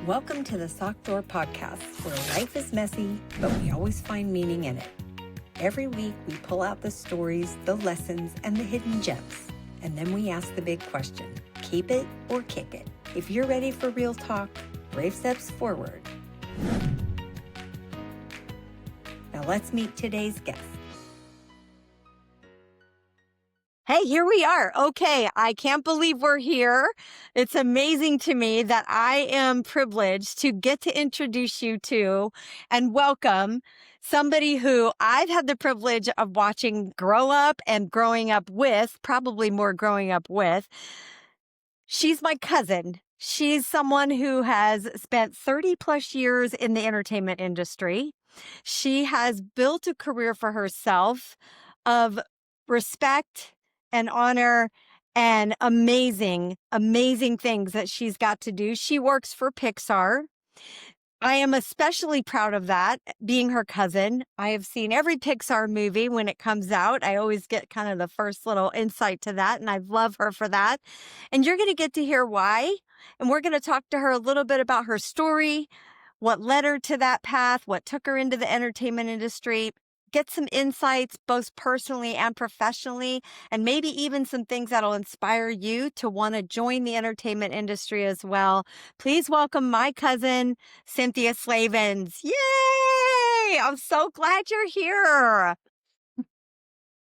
Welcome to the Sock Door Podcast, where life is messy, but we always find meaning in it. Every week, we pull out the stories, the lessons, and the hidden gems. And then we ask the big question, keep it or kick it? If you're ready for real talk, brave steps forward. Now let's meet today's guest. Hey, here we are. Okay, I can't believe we're here. It's amazing to me that I am privileged to get to introduce you to and welcome somebody who I've had the privilege of watching grow up and growing up with, probably more growing up with. She's my cousin. She's someone who has spent 30 plus years in the entertainment industry. She has built a career for herself of respect and honor and amazing, amazing things that she's got to do. She works for Pixar. I am especially proud of that, being her cousin. I have seen every Pixar movie when it comes out. I always get kind of the first little insight to that, and I love her for that. And you're going to get to hear why. And we're going to talk to her a little bit about her story, what led her to that path, what took her into the entertainment industry, get some insights both personally and professionally, and maybe even some things that'll inspire you to want to join the entertainment industry as well. Please welcome my cousin, Cynthia Slavens. Yay! I'm so glad you're here.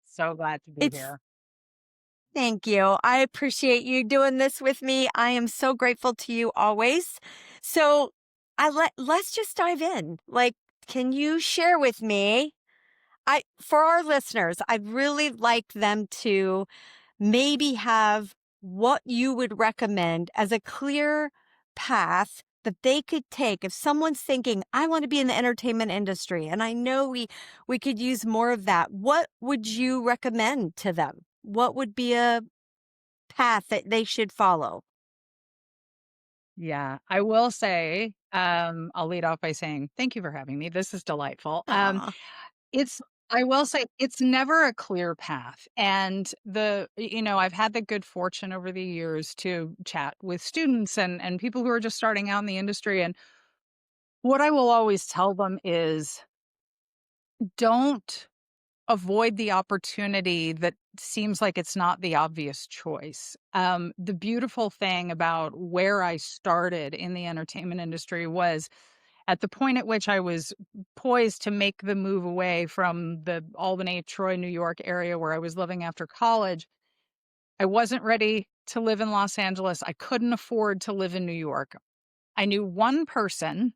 So glad to be here. Thank you. I appreciate you doing this with me. I am so grateful to you always. So let's just dive in. Can you share with me? For our listeners, I'd really like them to maybe have what you would recommend as a clear path that they could take if someone's thinking, I want to be in the entertainment industry, and I know we could use more of that. What would you recommend to them? What would be a path that they should follow? Yeah, I will say, I'll lead off by saying thank you for having me. This is delightful. Aw. It's I will say it's never a clear path. And I've had the good fortune over the years to chat with students and people who are just starting out in the industry. And what I will always tell them is don't avoid the opportunity that seems like it's not the obvious choice. The beautiful thing about where I started in the entertainment industry was at the point at which I was poised to make the move away from the Albany, Troy, New York area where I was living after college. I wasn't ready to live in Los Angeles. I couldn't afford to live in New York. I knew one person,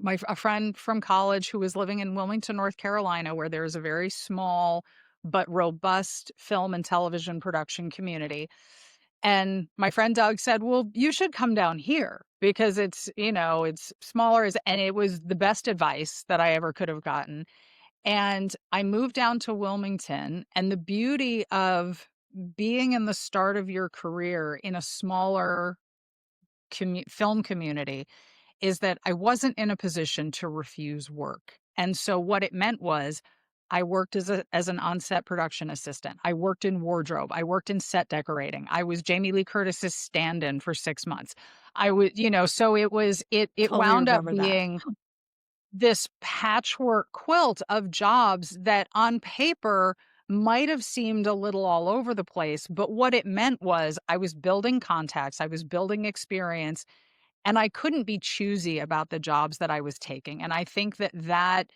a friend from college who was living in Wilmington, North Carolina, where there's a very small but robust film and television production community. And my friend Doug said, well, you should come down here because it's smaller. And it was the best advice that I ever could have gotten. And I moved down to Wilmington, and the beauty of being in the start of your career in a smaller film community is that I wasn't in a position to refuse work. And so what it meant was I worked as an on-set production assistant. I worked in wardrobe. I worked in set decorating. I was Jamie Lee Curtis's stand-in for 6 months. I was, so it Totally wound up remember that. being this patchwork quilt of jobs that on paper might have seemed a little all over the place. But what it meant was I was building contacts. I was building experience. And I couldn't be choosy about the jobs that I was taking. And I think that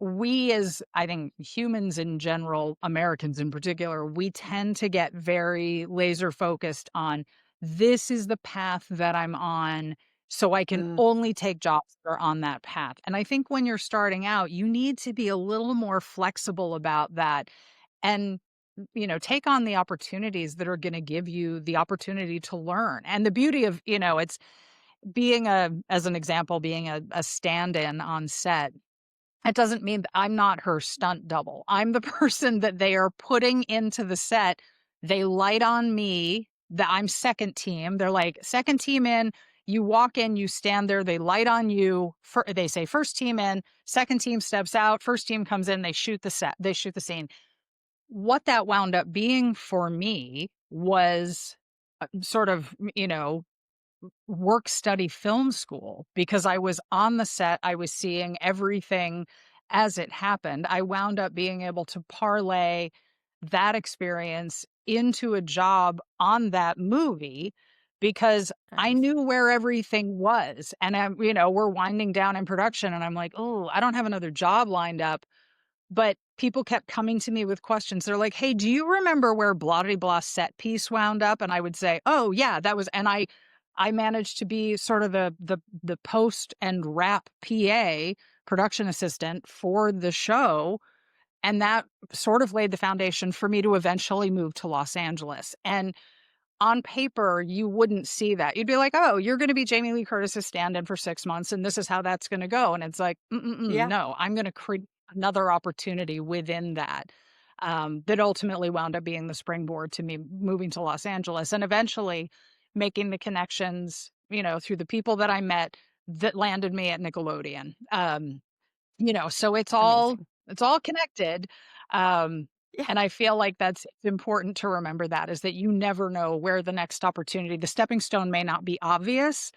we as, I think, humans in general, Americans in particular, we tend to get very laser focused on this is the path that I'm on, so I can only take jobs that are on that path. And I think when you're starting out, you need to be a little more flexible about that and take on the opportunities that are going to give you the opportunity to learn. And the beauty of, it's as an example, being a stand-in on set, it doesn't mean that I'm not her stunt double. I'm the person that they are putting into the set. They light on me, that I'm second team. They're like, second team in, you walk in, you stand there, they light on you. They say first team in, second team steps out, first team comes in, they shoot the scene. What that wound up being for me was sort of, work study film school because I was on the set, I was seeing everything as it happened. I wound up being able to parlay that experience into a job on that movie because I Nice. knew where everything was. And we're winding down in production and I'm like, "Oh, I don't have another job lined up." But people kept coming to me with questions. They're like, "Hey, do you remember where blah de blah set piece wound up?" And I would say, "Oh, yeah, that was," and I managed to be sort of the post and wrap PA, production assistant for the show, and that sort of laid the foundation for me to eventually move to Los Angeles. And on paper, you wouldn't see that. You'd be like, "Oh, you're gonna be Jamie Lee Curtis's stand-in for 6 months, and this is how that's gonna go." And it's like, "Mm-mm-mm, Yeah. no, I'm gonna create another opportunity within that," that ultimately wound up being the springboard to me moving to Los Angeles and eventually making the connections, through the people that I met that landed me at Nickelodeon. So Amazing. it's all connected. Um, Yeah. and I feel like that's it's important to remember that is that you never know where the next opportunity, the stepping stone may not be obvious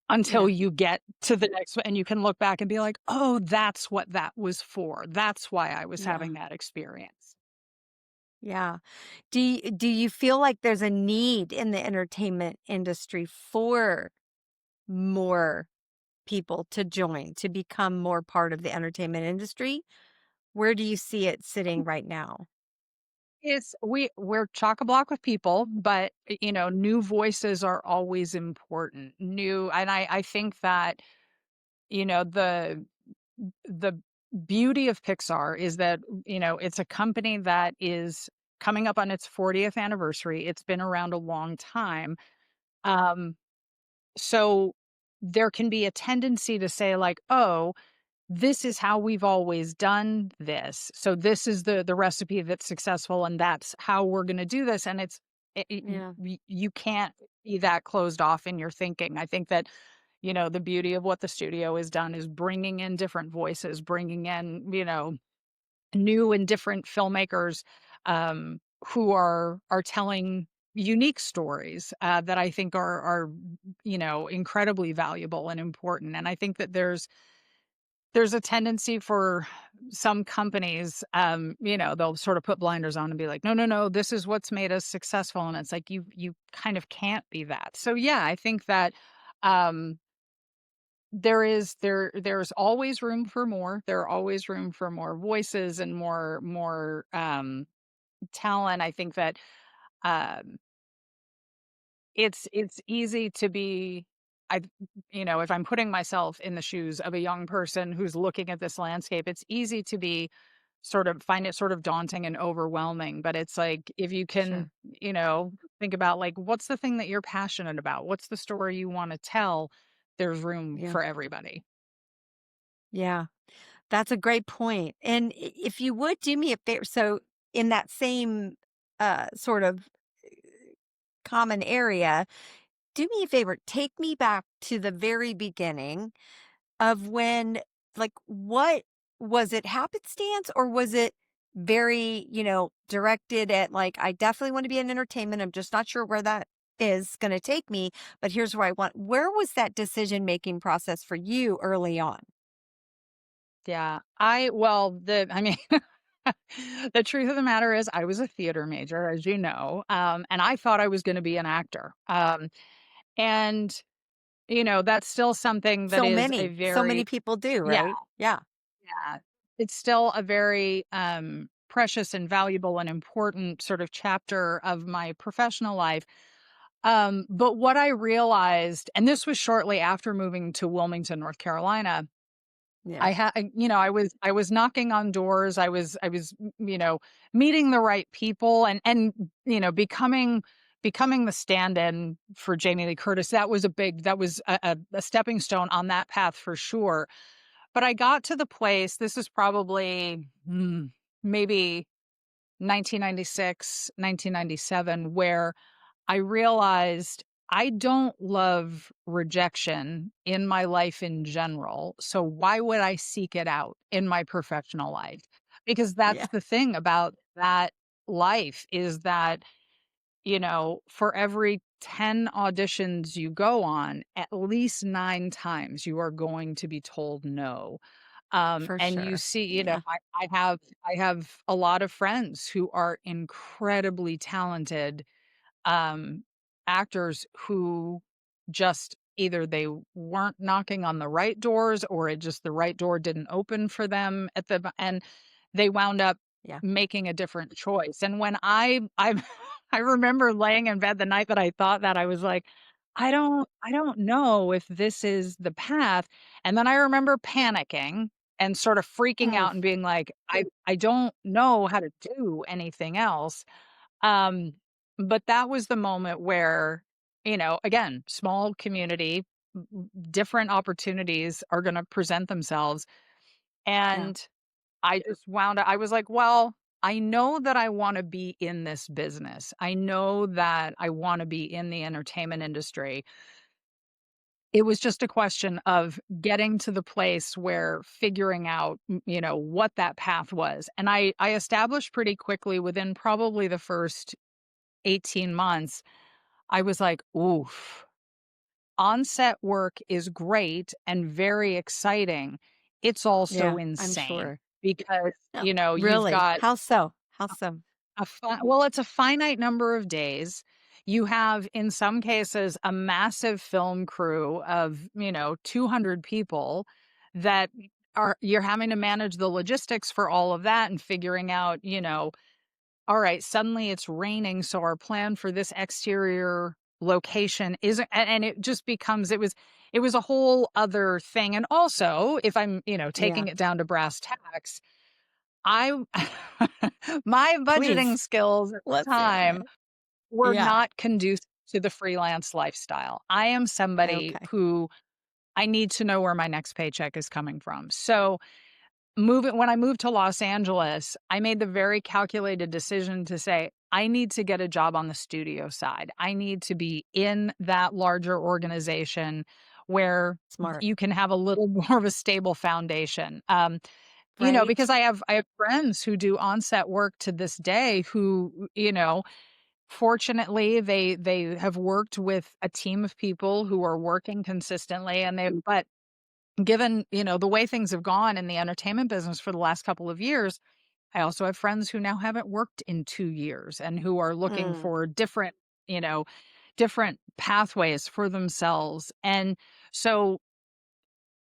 until Yeah. you get to the next one and you can look back and be like, "Oh, that's what that was for. That's why I was Yeah. having that experience." Yeah. Do you feel like there's a need in the entertainment industry for more people to join, to become more part of the entertainment industry? Where do you see it sitting right now? We're chock a block with people, but new voices are always important. New and I think that, you know, the beauty of Pixar is that, it's a company that is coming up on its 40th anniversary. It's been around a long time. Um, so there can be a tendency to say like, "Oh, this is how we've always done this. So this is the recipe that's successful and that's how we're going to do this." And Yeah. you can't be that closed off in your thinking. I think that the beauty of what the studio has done is bringing in different voices, bringing in, new and different filmmakers who are telling unique stories that I think are incredibly valuable and important. And I think that there's a tendency for some companies, they'll sort of put blinders on and be like, "No, no, no, this is what's made us successful." And it's like you kind of can't be that. So yeah, I think that um there's always room for more. There are always room for more voices and more talent. I think that um it's easy to be I if I'm putting myself in the shoes of a young person who's looking at this landscape, it's easy to be sort of find it sort of daunting and overwhelming, but it's like if you can, Sure. think about like what's the thing that you're passionate about? What's the story you want to tell? There's room Yeah. for everybody. Yeah. That's a great point. And if you would do me a favor, so in that same sort of common area, do me a favor, take me back to the very beginning of when, like, what was it happenstance or was it very, directed at like, I definitely want to be in entertainment. I'm just not sure where that is going to take me, but here's where I want. Where was that decision making process for you early on? Yeah. I mean, the truth of the matter is I was a theater major, as you know, and I thought I was going to be an actor. And, that's still something that is a So many very, people do, yeah, right? Yeah. yeah, it's still a very precious and valuable and important sort of chapter of my professional life. But what I realized, and this was shortly after moving to Wilmington, North Carolina, Yeah. I was knocking on doors. I was meeting the right people and becoming the stand-in for Jamie Lee Curtis. That was a stepping stone on that path for sure. But I got to the place, this is probably maybe 1996, 1997, where I realized I don't love rejection in my life in general. So why would I seek it out in my professional life? Because Yeah. that's the thing about that life is that for every 10 auditions you go on, at least 9 times you are going to be told no. For And you sure. see, Yeah. I have a lot of friends who are incredibly talented um, actors who just either they weren't knocking on the right doors or it just the right door didn't open for them and they wound up Yeah. making a different choice. And when I I remember laying in bed the night that I thought that I was like, I don't know if this is the path. And then I remember panicking and sort of freaking Mm, out and being like, I don't know how to do anything else. um, but that was the moment where, again, small community, different opportunities are going to present themselves. yeah. And I just wound up, I was like, well, I know that I want to be in this business. I know that I want to be in the entertainment industry. It was just a question of getting to the place where figuring out, what that path was. And I established pretty quickly within probably the first 18 months, I was like, "Oof, on-set work is great and very exciting. It's also Yeah. I'm insane sure. because, Oh, you've really? got How so? How so? it's a finite number of days. You have, in some cases, a massive film crew of, 200 people that you're having to manage the logistics for all of that and figuring out, all right, suddenly it's raining, so our plan for this exterior location isn't and it just becomes it was a whole other thing. And also, if I'm, Yeah. taking it down to brass tacks, I my budgeting Please. skills at the Let's hear time it. were Yeah. not conducive to the freelance lifestyle. I am somebody Okay. who I need to know where my next paycheck is coming from. So, moving when I moved to Los Angeles, I made the very calculated decision to say, "I need to get a job on the studio side. I need to be in that larger organization where Smart. you can have a little more of a stable foundation." Because Right? I have friends who do on-set work to this day who, fortunately, they have worked with a team of people who are working consistently, and but given, the way things have gone in the entertainment business for the last couple of years, I also have friends who now haven't worked in 2 years and who are looking Mm. for you know, different pathways for themselves. And so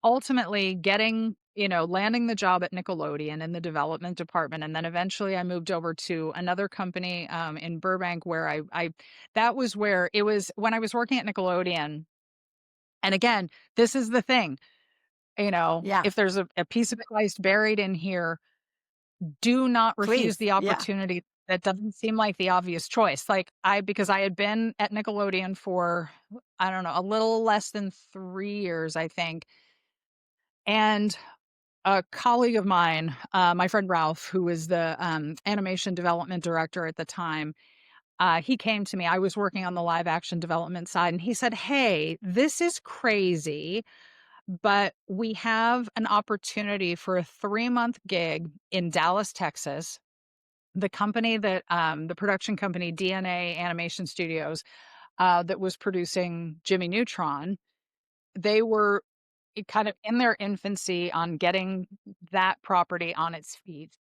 ultimately landing the job at Nickelodeon in the development department, and then eventually I moved over to another company in Burbank where I that was where it was when I was working at Nickelodeon. And again, this is the thing. Yeah. If there's a piece of advice buried in here, do not refuse Please. the Yeah. opportunity that doesn't seem like the obvious choice. Like, because I had been at Nickelodeon for, I don't know, a little less than 3 years, I think, and a colleague of mine, my friend Ralph, who was the, animation development director at the time, he came to me. I was working on the live action development side, and he said, "Hey, this is crazy, but we have an opportunity for a 3-month gig in Dallas, Texas." The production company, DNA Animation Studios, that was producing Jimmy Neutron, they were kind of in their infancy on getting that property on its feet.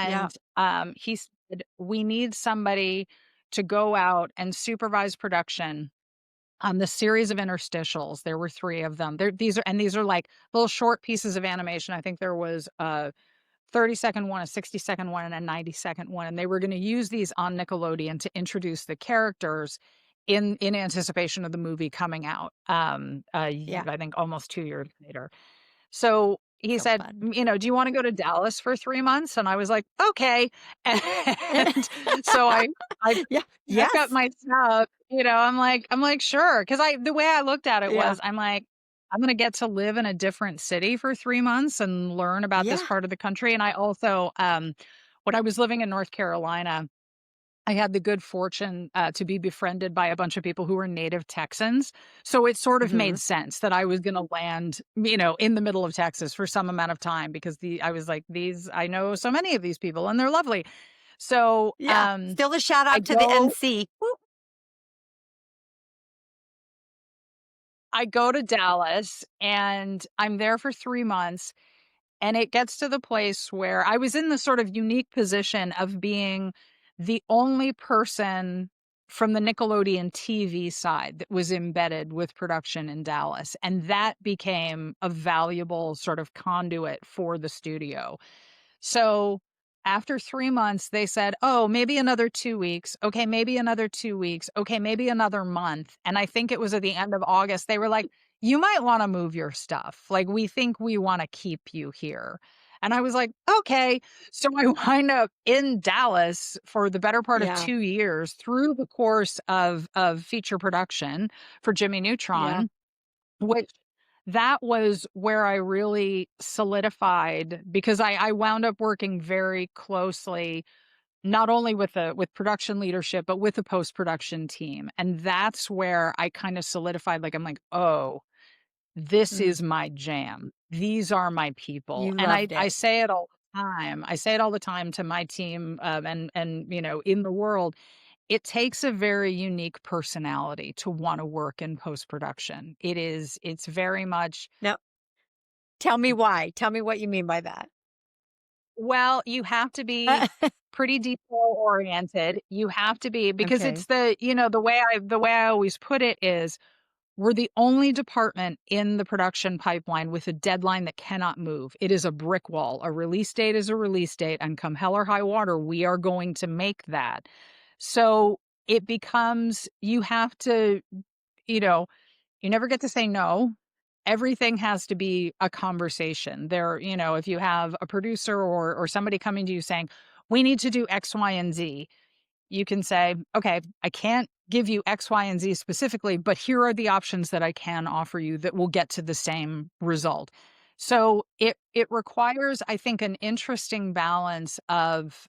Yeah. And, he said, "We need somebody to go out and supervise production on the series of interstitials." There were 3 of them. These are like little short pieces of animation. I think there was a 30-second one, a 60-second one, and a 90-second one, and they were gonna use these on Nickelodeon to introduce the characters in anticipation of the movie coming out, Yeah. I think almost 2 years later. So he So said, fun. "Do you wanna go to Dallas for 3 months?" And I was like, "Okay." And so I Yeah. pack up Yes. my stuff, I'm like, "Sure," because the way I looked at it Yeah. was, I'm like, "I'm gonna get to live in a different city for 3 months and learn about this Yeah. part of the country." And I also, when I was living in North Carolina, I had the good fortune, to be befriended by a bunch of people who were native Texans, so it sort of Hmm. made sense that I was gonna land, in the middle of Texas for some amount of time because the I was like, "These I know so many of these people, and they're lovely." So, Yeah. Still a shout I out to the go NC. Whoop. I go to Dallas, and I'm there for 3 months, and it gets to the place where I was in the sort of unique position of being the only person from the Nickelodeon TV side that was embedded with production in Dallas, and that became a valuable sort of conduit for the studio. So after 3 months, they said, "Oh, maybe another 2 weeks. Okay, maybe another 2 weeks. Okay, maybe another month." And I think it was at the end of August, they were like, "You might wanna move your stuff. Like, we think we wanna keep you here." And I was like, "Okay." So I wind up in Dallas for the better part of Yeah. 2 years through the course of feature production for Jimmy Yeah. Neutron, which that was where I really solidified because I wound up working very closely, not only with the with production leadership, but with the post-production team, and that's where I kinda solidified, like, I'm like, "Oh, this Mm. is my jam. These are my people." You And I loved I it. say it all the time. I say it all the time to my team, and, in the world. It takes a very unique personality to wanna work in post-production. It's very much Now, tell me why. Tell me what you mean by that. well, you have to be pretty detail-oriented. You have to be because Okay. it's the way I always put it is, we're the only department in the production pipeline with a deadline that cannot move. It is a brick wall. A release date is a release date, and come hell or high water, we are going to make that. So, it becomes you have to, you know you never get to say no. Everything has to be a conversation. If you have a producer or somebody coming to you saying, "We need to do X, Y, and Z," you can say, "Okay, I can't give you X, Y, and Z specifically, but here are the options that I can offer you that will get to the same result." So it requires, I think, an interesting balance of,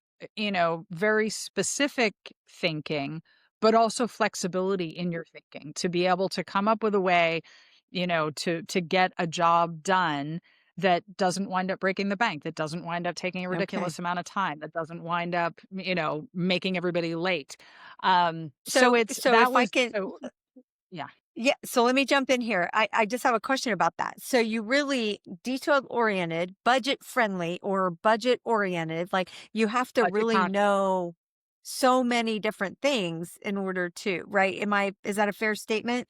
very specific thinking, but also flexibility in your thinking to be able to come up with a way, to get a job done that doesn't wind up breaking the bank, that doesn't wind up taking a Okay. ridiculous amount of time, that doesn't wind up, making everybody late. So So it's so that if I was can so yeah, yeah, so let me jump in here. I just have a question about that. So you really detailed oriented, budget friendly or budget oriented, like you have to budget really conscious. know so many different things in order to, right? Is that a fair statement?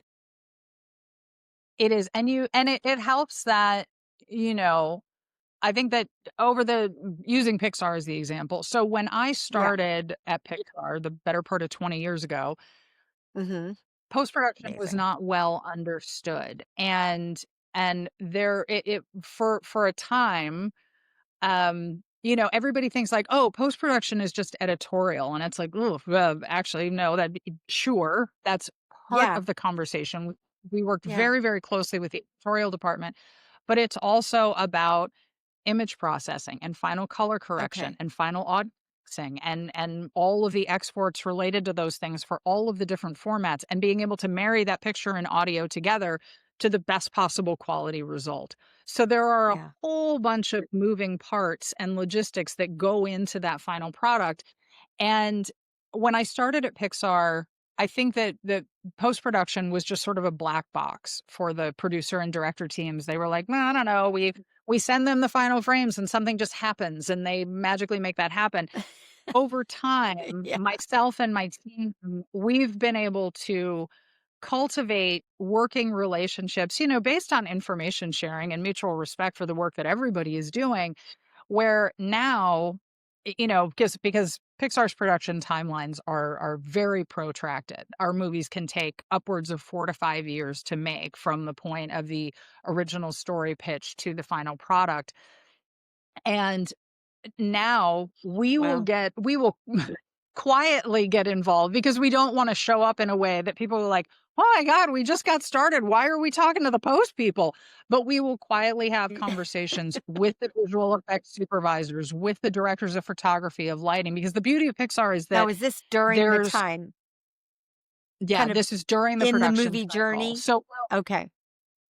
It is, and it helps that, you know, I think that over the using Pixar as the example. So when I Yeah. started at Pixar, the better part of 20 years ago, Mhm. post-production was Amazing. not well understood. And there it for a time, everybody thinks like, "Oh, post-production is just editorial." And it's like, "Oh, actually, no, sure, that's part Yeah. of the conversation." We worked Yeah. very, very closely with the editorial department, but it's also about image processing and final color correction Okay. and final auditing and all of the exports related to those things for all of the different formats and being able to marry that picture and audio together to the best possible quality result. So there are a Yeah. whole bunch of moving parts and logistics that go into that final product. And when I started at Pixar, I think that the post production was just sort of a black box for the producer and director teams. They were like, "Well, I don't know. We send them the final frames and something just happens and they magically make that happen." Over time, Yeah. myself and my team, we've been able to cultivate working relationships, based on information sharing and mutual respect for the work that everybody is doing, where now, because Pixar's production timelines are very protracted. Our movies can take upwards of 4 to 5 years to make from the point of the original story pitch to the final product. And now Wow. we will quietly get involved because we don't wanna show up in a way that people are like, "Oh my god, we just got started. Why are we talking to the post people?" But we will quietly have conversations with the visual effects supervisors, with the directors of photography, of lighting, because the beauty of Pixar is Now that is this during the there's time, yeah, kind of this is during the in the production movie cycle. journey? So Okay.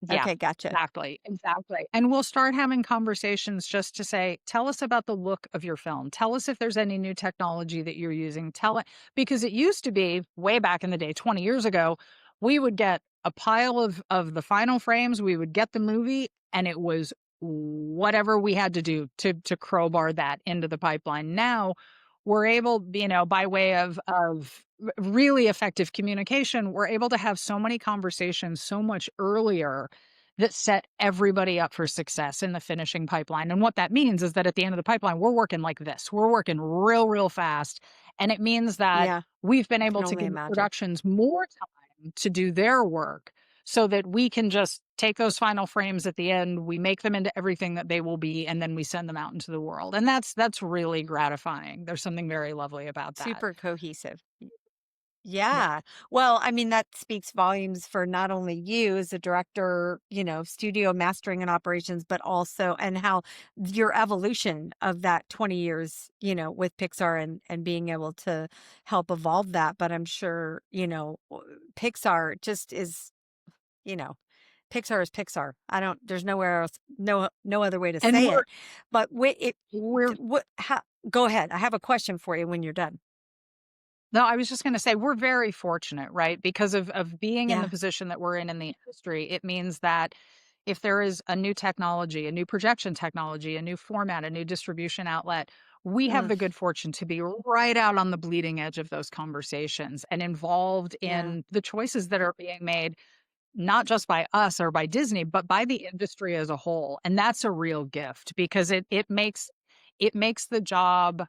Yeah, Okay, gotcha. exactly, exactly. And we'll start having conversations just to say, tell us about the look of your film. Tell us if there's any new technology that you're using. Tell it because it used to be way back in the day, 20 years ago, we would get a pile of the final frames, we would get the movie, and it was whatever we had to do to crowbar that into the pipeline. Now we're able, by way of really effective communication, we're able to have so many conversations so much earlier that set everybody up for success in the finishing pipeline. And what that means is that at the end of the pipeline, we're working like this. We're working real, real fast. And it means that Yeah, we've been I able can to only give imagine. productions more time to do their work so that we can just take those final frames at the end, we make them into everything that they will be, and then we send them out into the world. And that's really gratifying. There's something very lovely about that. Super cohesive. Yeah. Yeah. Well, I mean, that speaks volumes for not only you as a director, studio mastering and operations, but also and how your evolution of that 20 years, with Pixar and being able to help evolve that. But I'm sure, Pixar just is, you know, Pixar is Pixar. There's nowhere else, no other way to And say it. But we're go ahead. I have a question for you when you're done. no, I was just gonna say we're very fortunate, right? Because of being in the Yeah. position that we're in the industry, it means that if there is a new technology, a new projection technology, a new format, a new distribution outlet, we have Mm, the good fortune to be right out on the bleeding edge of those conversations and involved yeah. in the choices that are being made, not just by us or by Disney, but by the industry as a whole. And that's a real gift because it makes the job,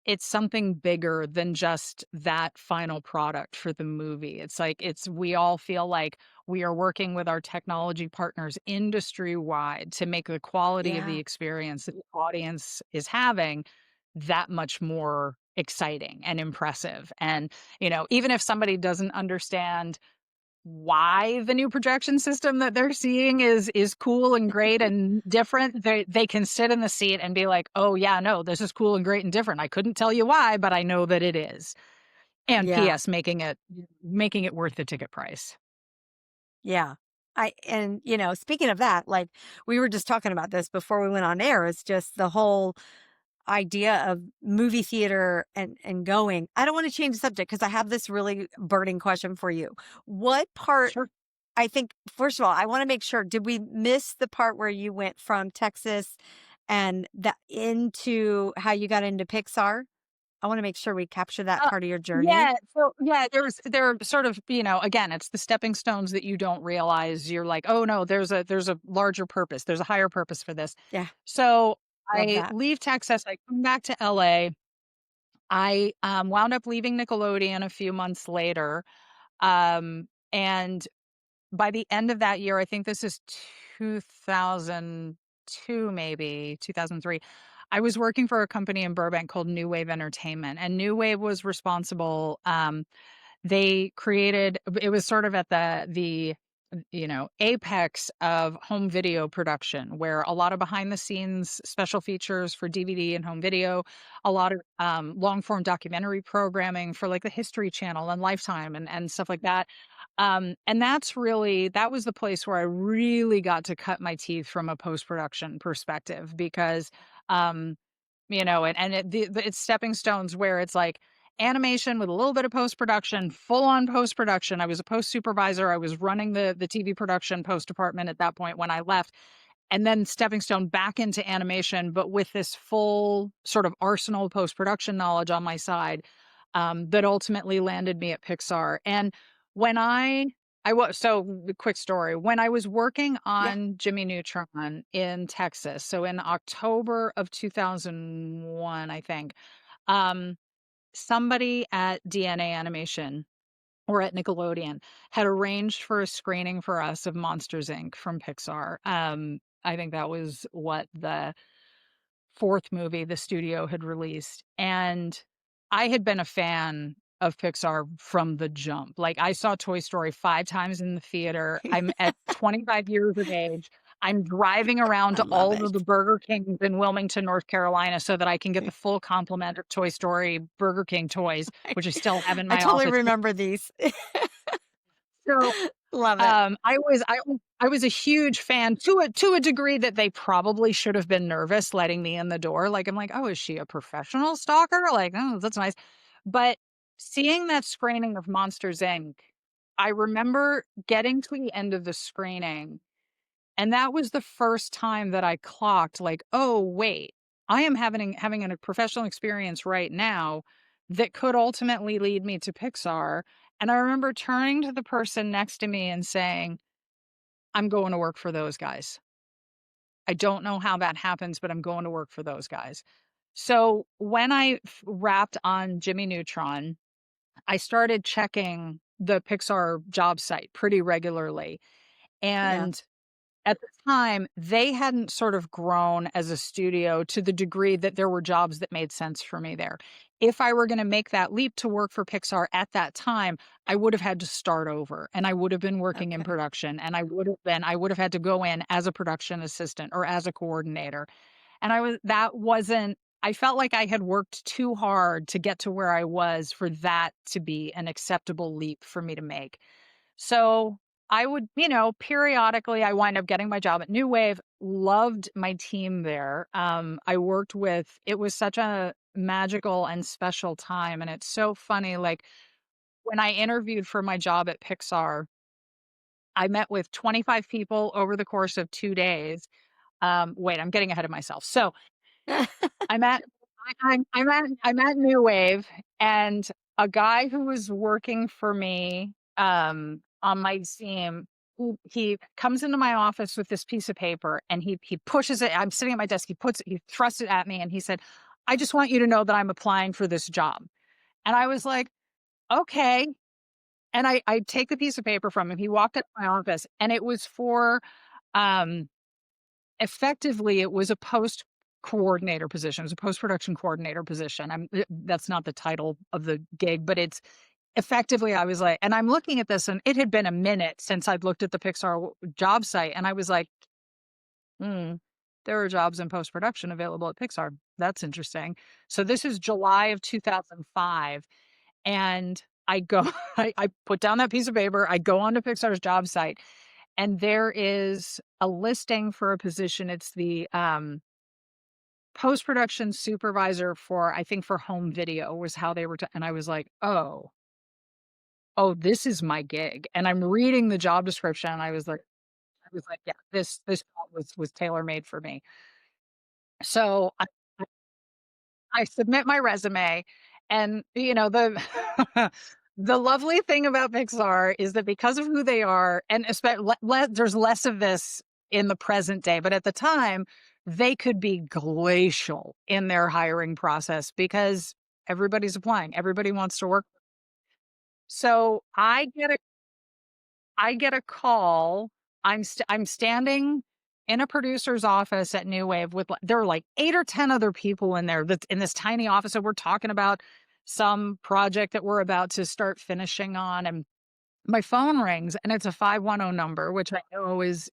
it's something bigger than just that final product for the movie. It's like we all feel like we are working with our technology partners industry-wide to make the quality of the Yeah. experience that the audience is having that much more exciting and impressive. And, even if somebody doesn't understand why the new projection system that they're seeing is cool and great and different, they can sit in the seat and be like, "Oh, yeah, no, this is cool and great and different. I couldn't tell you why, but I know that it is." And Yeah. PS, making it worth the ticket price. Yeah. Speaking of that, like we were just talking about this before we went on air, it's just the whole idea of movie theater and going. I don't want to change the subject because I have this really burning question for you. What part Sure. I think first of all, I want to make sure did we miss the part where you went from Texas and that into how you got into Pixar? I want to make sure we capture that Uh, part of your journey. yeah, so yeah, there are sort of, again, it's the stepping stones that you don't realize. You're like, "Oh, no, there's a larger purpose. There's a higher purpose for this." Yeah, So, love I that. leave Texas, I come back to LA. I, wound up leaving Nickelodeon a few months later, and by the end of that year, I think this is 2002, maybe 2003, I was working for a company in Burbank called New Wave Entertainment, and New Wave was responsible, they created, it was sort of at the apex of home video production, where a lot of behind the scenes special features for DVD and home video, a lot of long form documentary programming for like the History Channel and Lifetime and stuff like that. And that was the place where I really got to cut my teeth from a post production perspective because um, it's stepping stones where it's like animation with a little bit of post production, full on post production. I was a post supervisor. I was running the TV production post department at that point when I left, and then stepping stone back into animation, but with this full sort of arsenal of post production knowledge on my side, that ultimately landed me at Pixar. And when I was so quick story. When I was working Yeah. on Jimmy Neutron in Texas, so in October of 2001, I think, um, somebody at DNA Animation or at Nickelodeon had arranged for a screening for us of Monsters Inc. from Pixar. I think that was what the 4th movie the studio had released, and I had been a fan of Pixar from the jump. Like, I saw Toy Story 5 times in the theater. I'm at 25 years of age. I'm driving around I to love all of the it. Burger Kings in Wilmington, North Carolina, so that I can get the full complement of Toy Story Burger King toys, which I still have in I my totally office. remember these. So Love it. I was a huge fan to a degree that they probably should have been nervous letting me in the door. Like, I'm like, "Oh, is she a professional stalker?" Like, "Oh, that's nice." But seeing that screening of Monsters, Inc., I remember getting to the end of the screening, and that was the first time that I clocked like, "Oh, wait, I am having a professional experience right now that could ultimately lead me to Pixar." And I remember turning to the person next to me and saying, "I'm going to work for those guys. I don't know how that happens, but I'm going to work for those guys." So when I wrapped on Jimmy Neutron, I started checking the Pixar job site pretty regularly. Yeah. And at the time, they hadn't sort of grown as a studio to the degree that there were jobs that made sense for me there. If I were gonna make that leap to work for Pixar at that time, I would have had to start over, and I would have been working in Okay. production, and I would have had to go in as a production assistant or as a coordinator, and that wasn't I felt like I had worked too hard to get to where I was for that to be an acceptable leap for me to make. So I would, periodically I wind up getting my job at New Wave, loved my team there. I worked with it was such a magical and special time. And it's so funny. Like when I interviewed for my job at Pixar, I met with 25 people over the course of 2 days. Wait, I'm getting ahead of myself. So I'm at I'm at New Wave, and a guy who was working for me, on my team, he comes into my office with this piece of paper, and he pushes it. I'm sitting at my desk. He thrusts it at me, and he said, "I just want you to know that I'm applying for this job." And I was like, "Okay." And I take the piece of paper from him. He walked into my office, and it was for, um effectively, it was a post coordinator position. It was a post-production coordinator position. That's not the title of the gig, but it's effectively, I was like and I'm looking at this, and it had been a minute since I'd looked at the Pixar job site, and I was like, "Hmm, there are jobs in post-production available at Pixar. That's interesting." So this is July of 2005, and I go I put down that piece of paper, I go onto Pixar's job site, and there is a listing for a position. It's the, post-production supervisor for I think for home video was how they were and I was like, "Oh, this is my gig." And I'm reading the job description, and I was like, "Yeah, this job was tailor-made for me." So I submit my resume, and, the the lovely thing about Pixar is that because of who they are, and there's less of this in the present day, but at the time, they could be glacial in their hiring process because everybody's applying, everybody wants to work. So, I get a call. I'm standing in a producer's office at New Wave with there are like 8 or 10 other people in there that's in this tiny office, and we're talking about some project that we're about to start finishing on, and my phone rings, and it's a 510 number, which I know is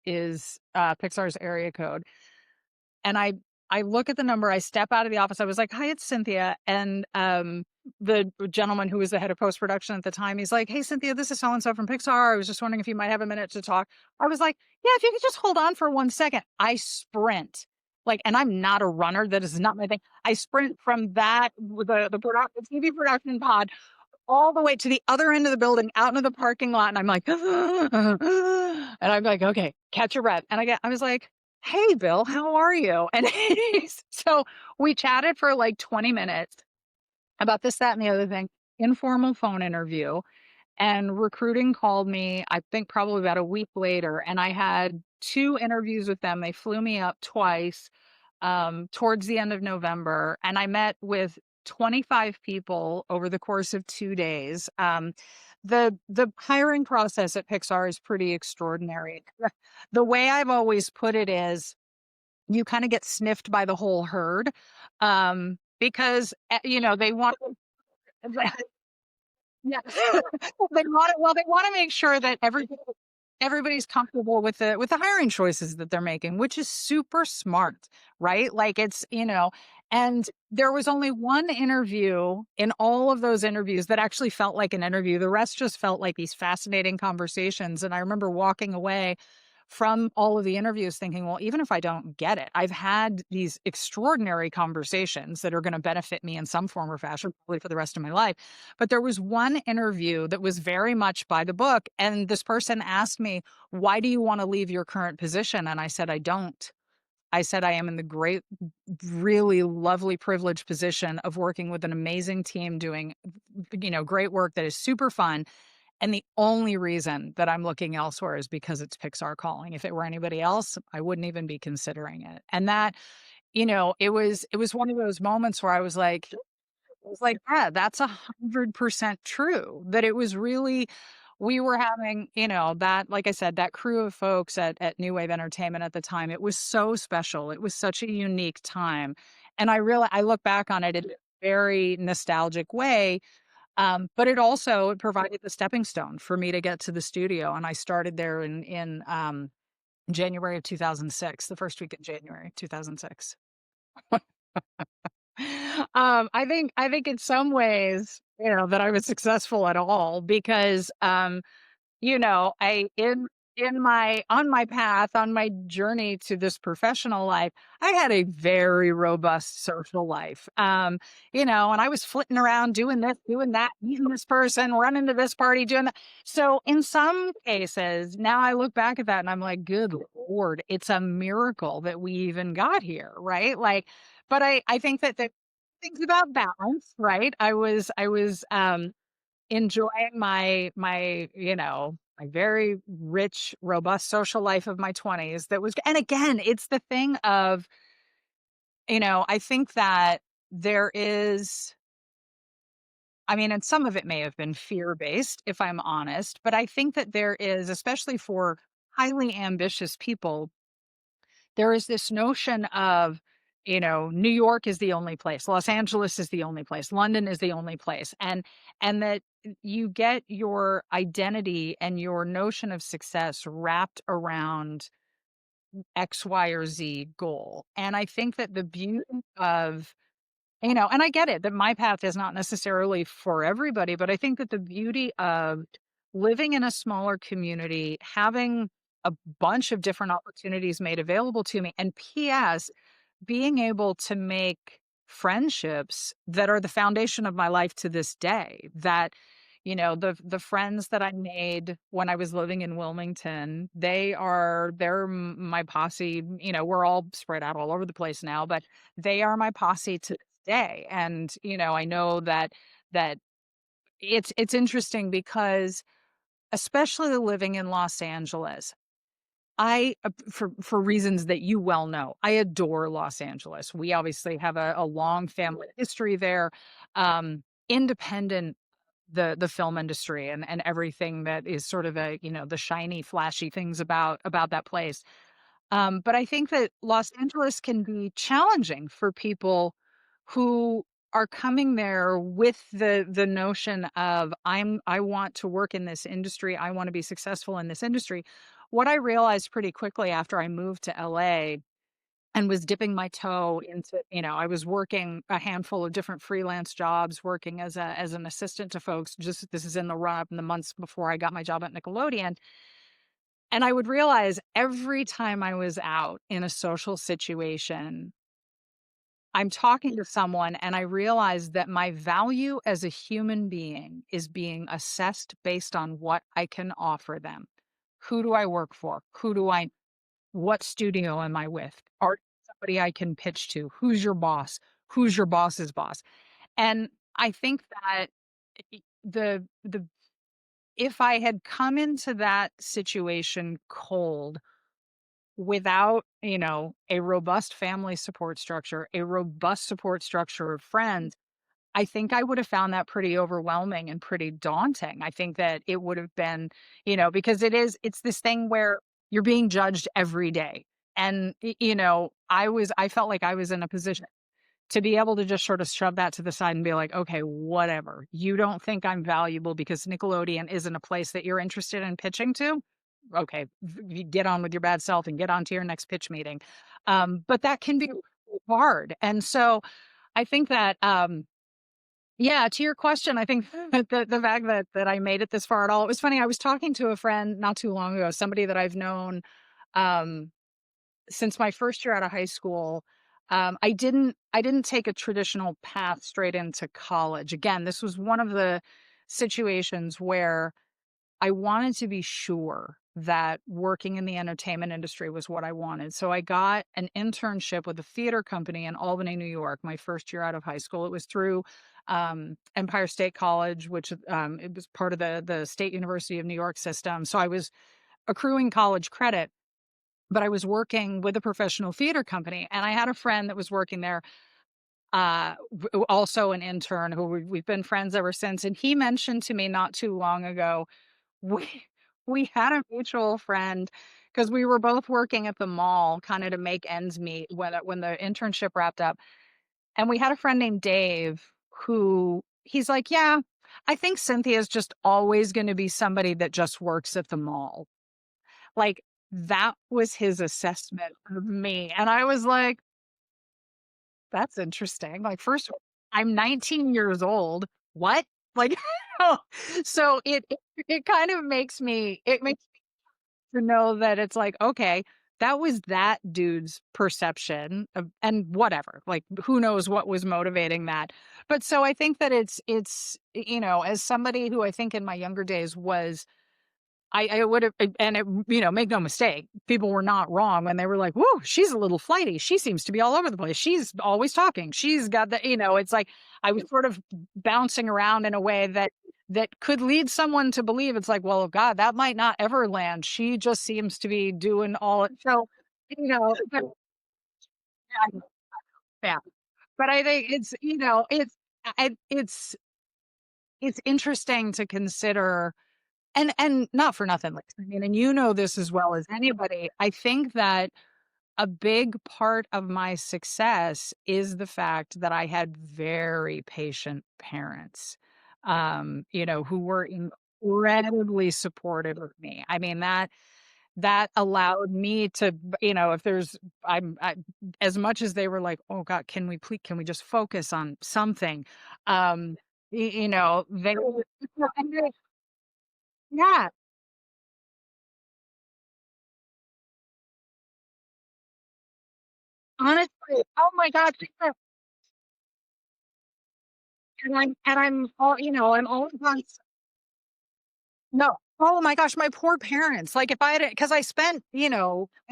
Pixar's area code. And I look at the number, I step out of the office, I was like, "Hi, it's Cynthia," and, the gentleman who was the head of post-production at the time, he's like, "Hey, Cynthia, this is so and so from Pixar. I was just wondering if you might have a minute to talk." I was like, "Yeah, if you could just hold on for 1 second." I sprint, like and I'm not a runner, that is not my thing. I sprint from that the TV production pod all the way to the other end of the building, out into the parking lot, and I'm like, and I'm like, "Okay, catch your breath." And I was like, "Hey, Bill, how are you?" And so we chatted for like 20 minutes about this, that, and the other thing. Informal phone interview. And recruiting called me, I think probably about a week later, and I had 2 interviews with them. They flew me up twice, towards the end of November, and I met with 25 people over the course of 2 days. The hiring process at Pixar is pretty extraordinary. The way I've always put it is you kinda get sniffed by the whole herd, because, they want yeah. They wanna make sure that everybody's comfortable with the hiring choices that they're making, which is super smart, right? Like, it's And there was only one interview in all of those interviews that actually felt like an interview. The rest just felt like these fascinating conversations. And I remember walking away from all of the interviews thinking, well, even if I don't get it, I've had these extraordinary conversations that are going to benefit me in some form or fashion, probably for the rest of my life. But there was one interview that was very much by the book. And this person asked me, why do you want to leave your current position? And I said, I don't. I said, I am in the great, really lovely, privileged position of working with an amazing team doing, great work that is super fun. And the only reason that I'm looking elsewhere is because it's Pixar calling. If it were anybody else, I wouldn't even be considering it. And that, it was one of those moments where I was like, yeah, that's 100% true. That it was really, we were having, that, like I said, that crew of folks at New Wave Entertainment at the time. It was so special. It was such a unique time. And I look back on it in a very nostalgic way. But it provided the stepping stone for me to get to the studio. And I started there in January of 2006, the first week in January 2006. I think in some ways, that I was successful at all because I in my on my path, on my journey to this professional life, I had a very robust social life. And I was flitting around doing this, doing that, meeting this person, running to this party, doing that. So in some cases, now I look back at that and I'm like, good Lord, it's a miracle that we even got here, right? Like, but I think that the things about balance, right? I was enjoying my very rich, robust social life of my 20s that was, and again, it's the thing of, I think that there is, I mean, and some of it may have been fear-based, if I'm honest, but I think that there is, especially for highly ambitious people, there is this notion of, New York is the only place, Los Angeles is the only place, London is the only place. And that you get your identity and your notion of success wrapped around X, Y, or Z goal. And I think that the beauty of, and I get it that my path is not necessarily for everybody, but I think that the beauty of living in a smaller community, having a bunch of different opportunities made available to me, and P.S., being able to make friendships that are the foundation of my life to this day. That, the friends that I made when I was living in Wilmington, my posse. We're all spread out all over the place now, but they are my posse to this day. And, I know that it's interesting because especially living in Los Angeles, for reasons that you well know, I adore Los Angeles. We obviously have a long family history there, independent the film industry and everything that is sort of the shiny, flashy things about that place. But I think that Los Angeles can be challenging for people who are coming there with the notion of I want to work in this industry. I want to be successful in this industry. What I realized pretty quickly after I moved to LA and was dipping my toe into, I was working a handful of different freelance jobs, working as an assistant to folks. Just this is in the run up in the months before I got my job at Nickelodeon. And I would realize every time I was out in a social situation, I'm talking to someone and I realize that my value as a human being is being assessed based on what I can offer them. Who do I work for? What studio am I with? Are somebody I can pitch to? Who's your boss? Who's your boss's boss? And I think that the if I had come into that situation cold, without, a robust family support structure, a robust support structure of friends, I think I would have found that pretty overwhelming and pretty daunting. I think that it would have been, because it's this thing where you're being judged every day. And, I felt like I was in a position to be able to just sort of shove that to the side and be like, okay, whatever. You don't think I'm valuable because Nickelodeon isn't a place that you're interested in pitching to? Okay, you get on with your bad self and get on to your next pitch meeting. But that can be hard. And so I think that, yeah, to your question, I think the fact that I made it this far at all, it was funny. I was talking to a friend not too long ago, somebody that I've known, um, since my first year out of high school. I didn't take a traditional path straight into college. Again, this was one of the situations where I wanted to be sure that working in the entertainment industry was what I wanted. So I got an internship with a theater company in Albany, New York, my first year out of high school. It was through Empire State College, which it was part of the State University of New York system. So I was accruing college credit, but I was working with a professional theater company, and I had a friend that was working there, also an intern who we've been friends ever since. And he mentioned to me not too long ago, we we had a mutual friend because we were both working at the mall kinda to make ends meet when the internship wrapped up, and we had a friend named Dave who he's like, "Yeah, I think Cynthia's just always gonna be somebody that just works at the mall." Like, that was his assessment of me, and I was like, "That's interesting." Like, first of all, I'm 19 years old. What? Like, so it kind of makes to know that it's like, okay, that was that dude's perception of, and whatever, like who knows what was motivating that. But so I think that as somebody who I think in my younger days was, I would have, and it, make no mistake, people were not wrong when they were like, "Whoa, she's a little flighty. She seems to be all over the place. She's always talking. She's got the," it's like I was sort of bouncing around in a way that could lead someone to believe it's like, well, God, that might not ever land. She just seems to be doing all it. So, but, yeah, yeah. But I think it's interesting to consider. And not for nothing, like, I mean, and you know this as well as anybody, I think that a big part of my success is the fact that I had very patient parents, who were incredibly supportive of me. I mean, that allowed me to, if there's I as much as they were like, "Oh god, can we just focus on something?" Um, they yeah. Honestly, oh my god, and I'm all I'm always on. No. Oh my gosh, my poor parents. Like if I had, because I spent, I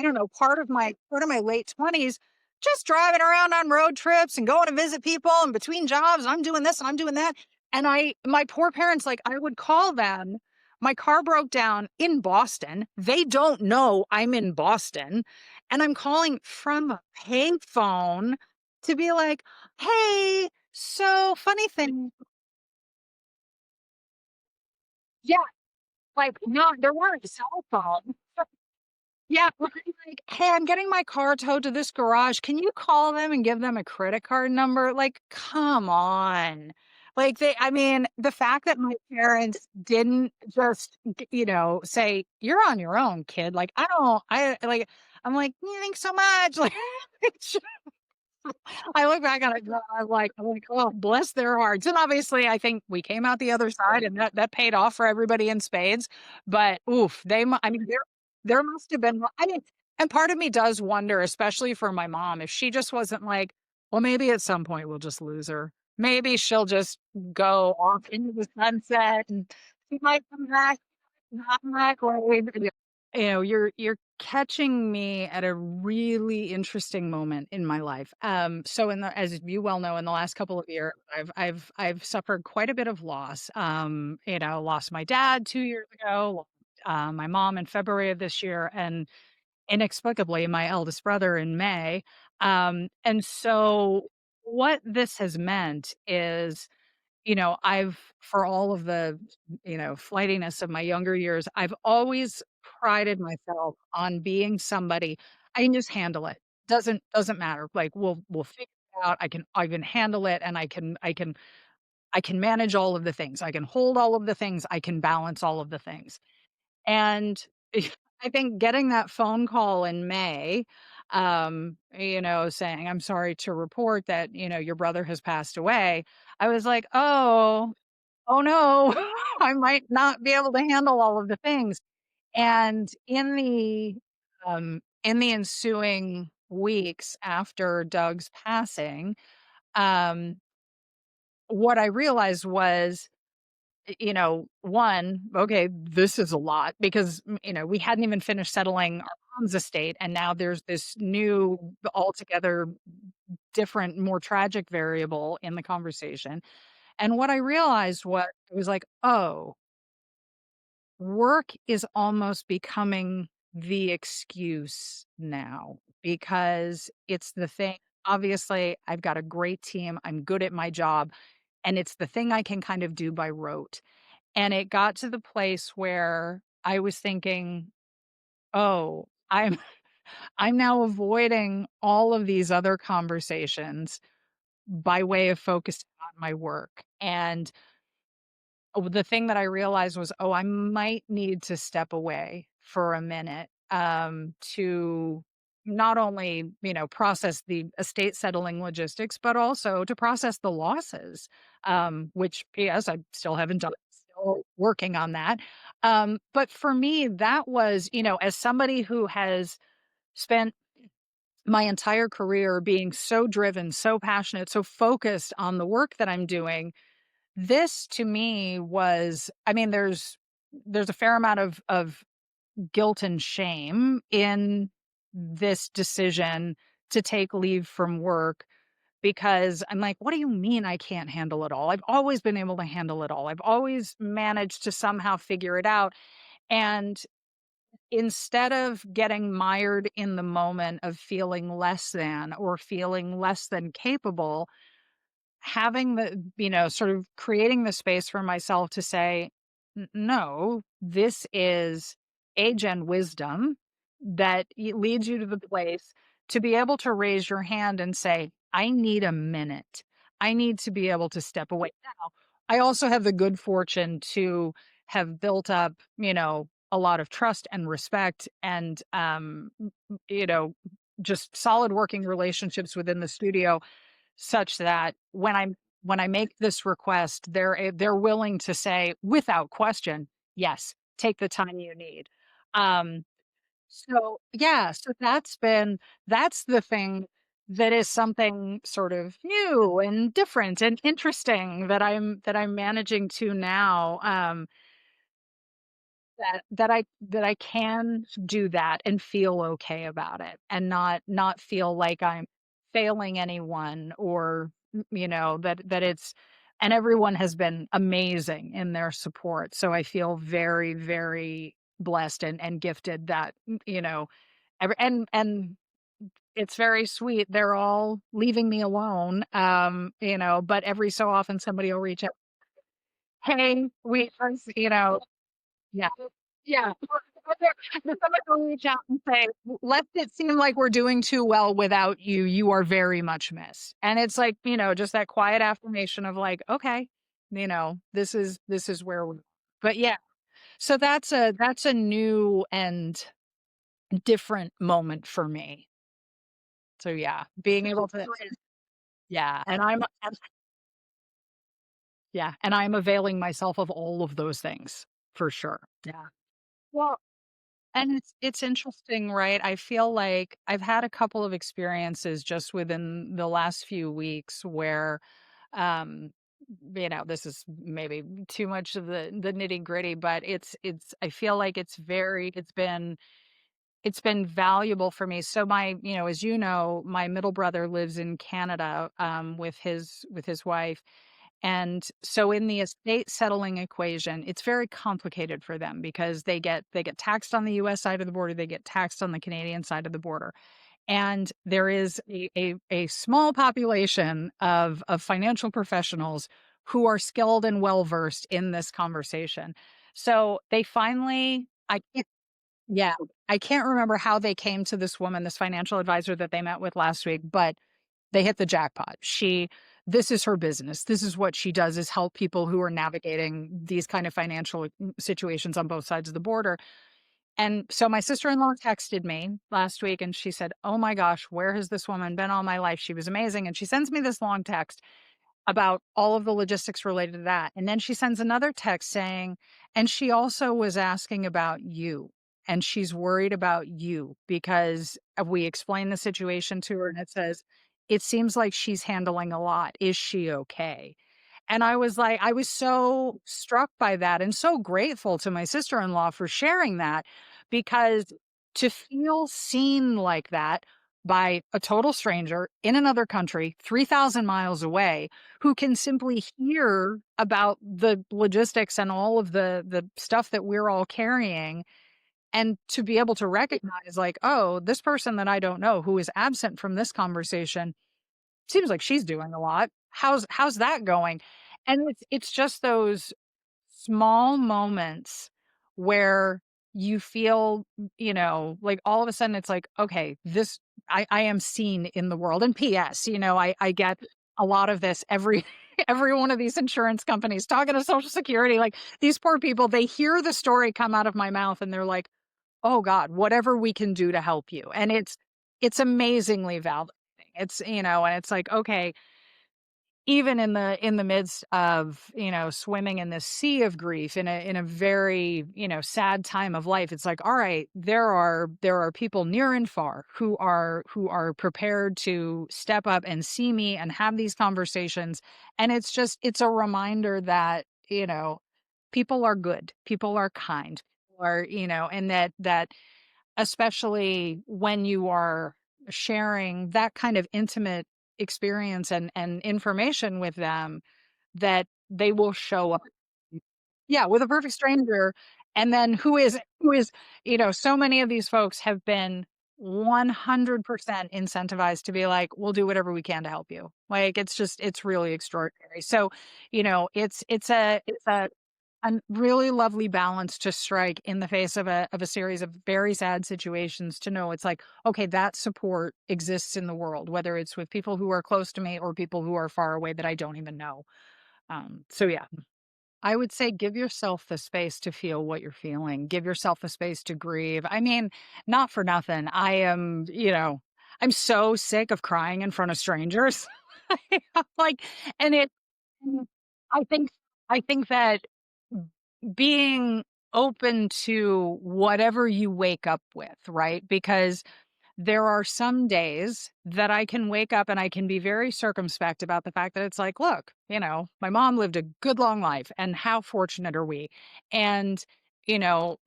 don't know, part of my late 20s just driving around on road trips and going to visit people and between jobs, I'm doing this and I'm doing that. And my poor parents, like I would call them. My car broke down in Boston. They don't know I'm in Boston. And I'm calling from a payphone to be like, hey, so funny thing. Yeah, like, no, there weren't cell phones. Yeah, but I'm like, "Hey, I'm getting my car towed to this garage. Can you call them and give them a credit card number?" Like, come on. Like, I mean, the fact that my parents didn't just, say, "You're on your own, kid." Like, I'm like, "You think so much?" Like, it's I look back on it now, I'm like, "Oh, bless their hearts." And obviously, I think we came out the other side and that paid off for everybody in spades. But oof, I mean, there must have been, I mean, and part of me does wonder, especially for my mom, if she just wasn't like, well, maybe at some point we'll just lose her. Maybe she'll just go off into the sunset and she might come back, not back. You're catching me at a really interesting moment in my life. So as you well know, in the last couple of years, I've suffered quite a bit of loss. Lost my dad 2 years ago, my mom in February of this year, and inexplicably my eldest brother in May. And so what this has meant is, I've for all of the, flightiness of my younger years, I've always prided myself on being somebody I can just handle it. Doesn't matter. Like we'll figure it out. I can handle it and I can manage all of the things. I can hold all of the things. I can balance all of the things. And I think getting that phone call in May, saying, "I'm sorry to report that, your brother has passed away." I was like, "Oh, oh no, I might not be able to handle all of the things." And in the ensuing weeks after Doug's passing, um, what I realized was, one, okay, this is a lot because, we hadn't even finished settling our mom's estate. And now there's this new, altogether different, more tragic variable in the conversation. And what I realized was like, oh, work is almost becoming the excuse now because it's the thing. Obviously, I've got a great team. I'm good at my job. And it's the thing I can kind of do by rote. And it got to the place where I was thinking, "Oh, I'm now avoiding all of these other conversations by way of focusing on my work." And the thing that I realized was, "Oh, I might need to step away for a minute, to not only, process the estate settling logistics, but also to process the losses," which, yes, I still haven't done, still working on that. But for me, that was, as somebody who has spent my entire career being so driven, so passionate, so focused on the work that I'm doing, this to me was, I mean, there's a fair amount of guilt and shame in this decision to take leave from work because I'm like, "What do you mean I can't handle it all? I've always been able to handle it all. I've always managed to somehow figure it out." And instead of getting mired in the moment of feeling less than or feeling less than capable, having sort of creating the space for myself to say, No, this is age and wisdom that leads you to the place to be able to raise your hand and say, I need a minute. I need to be able to step away." Now, I also have the good fortune to have built up, a lot of trust and respect and, you know, just solid working relationships within the studio such that when I make this request, they're willing to say without question, "Yes, take the time you need." Um, so yeah, so that's the thing that is something sort of new and different and interesting that I'm managing to now. That I can do that and feel okay about it and not feel like I'm failing anyone or, that it's, and everyone has been amazing in their support. So I feel very, very blessed and gifted that, and it's very sweet. They're all leaving me alone, but every so often somebody will reach out, "Hey, yeah. Yeah. Someone will reach out and say, "Lest it seem like we're doing too well without you, you are very much missed." And it's like, just that quiet affirmation of like, "Okay, this is where we." But yeah, so that's a new and different moment for me. So yeah, being able to, yeah, and I'm availing myself of all of those things for sure. Yeah. Well, and it's interesting, right? I feel like I've had a couple of experiences just within the last few weeks where, um, this is maybe too much of the nitty-gritty, but it's I feel like it's been valuable for me. So as my middle brother lives in Canada, with his wife. And so in the estate settling equation, it's very complicated for them because they get taxed on the US side of the border, they get taxed on the Canadian side of the border. And there is a small population of financial professionals who are skilled and well versed in this conversation. So they finally, yeah, I can't remember how they came to this woman, this financial advisor that they met with last week, but they hit the jackpot. This is her business. This is what she does, is help people who are navigating these kind of financial situations on both sides of the border. And so my sister-in-law texted me last week and she said, "Oh my gosh, where has this woman been all my life? She was amazing." And she sends me this long text about all of the logistics related to that. And then she sends another text saying, "And she also was asking about you. And she's worried about you because we explained the situation to her." And it says, "It seems like she's handling a lot. Is she okay?" And I was like, I was so struck by that and so grateful to my sister-in-law for sharing that, because to feel seen like that by a total stranger in another country, 3,000 miles away, who can simply hear about the logistics and all of the stuff that we're all carrying, and to be able to recognize like, "Oh, this person that I don't know who is absent from this conversation seems like she's doing a lot. How's that going?" And it's just those small moments where you feel, like all of a sudden it's like, okay, this I am seen in the world. And PS, I get a lot of this every every one of these insurance companies talking to Social Security, like these poor people, they hear the story come out of my mouth and they're like, "Oh God, whatever we can do to help you." And it's amazingly validating. And it's like, okay, even in the midst of, swimming in this sea of grief in a very, sad time of life, it's like, all right, there are people near and far who are prepared to step up and see me and have these conversations. And it's a reminder that, people are good, people are kind, or, and that especially when you are sharing that kind of intimate experience and information with them, that they will show up. Yeah, with a perfect stranger, and then who is, so many of these folks have been 100% incentivized to be like, "We'll do whatever we can to help you." Like, it's really extraordinary. So, it's a really lovely balance to strike in the face of a series of very sad situations, to know it's like, okay, that support exists in the world, whether it's with people who are close to me or people who are far away that I don't even know. So yeah, I would say give yourself the space to feel what you're feeling. Give yourself the space to grieve. I mean, not for nothing. I'm so sick of crying in front of strangers. Like, and it, mm, I think, I think that being open to whatever you wake up with, right? Because there are some days that I can wake up and I can be very circumspect about the fact that it's like, look, my mom lived a good long life and how fortunate are we? And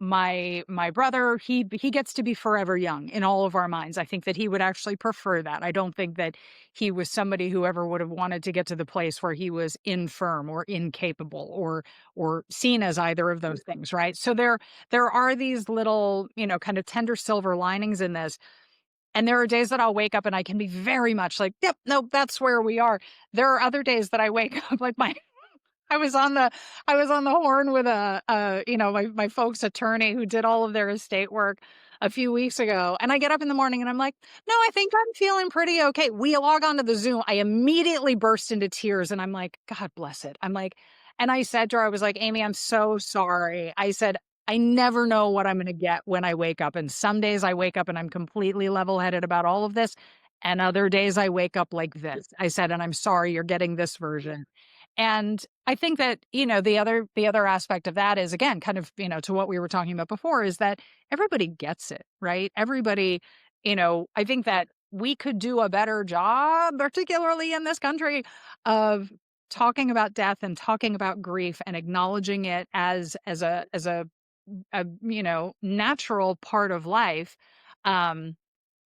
my brother, he gets to be forever young in all of our minds. I think that he would actually prefer that. I don't think that he was somebody who ever would have wanted to get to the place where he was infirm or incapable or seen as either of those things, right? So there are these little, kind of tender silver linings in this, and there are days that I'll wake up and I can be very much like, "Yep, nope, that's where we are." There are other days that I wake up like I was on the I was on the horn with my folks' attorney who did all of their estate work a few weeks ago, and I get up in the morning and I'm like, "No, I think I'm feeling pretty okay." We log onto the Zoom. I immediately burst into tears and I'm like, "God bless it." I'm like, and I said to her, I was like, "Amy, I'm so sorry." I said, "I never know what I'm gonna get when I wake up. And some days I wake up and I'm completely level-headed about all of this. And other days I wake up like this." I said, "And I'm sorry you're getting this version." And I think that, the other aspect of that is, again, kind of, to what we were talking about before, is that everybody gets it, right? Everybody, I think that we could do a better job, particularly in this country, of talking about death and talking about grief and acknowledging it as a natural part of life. Um,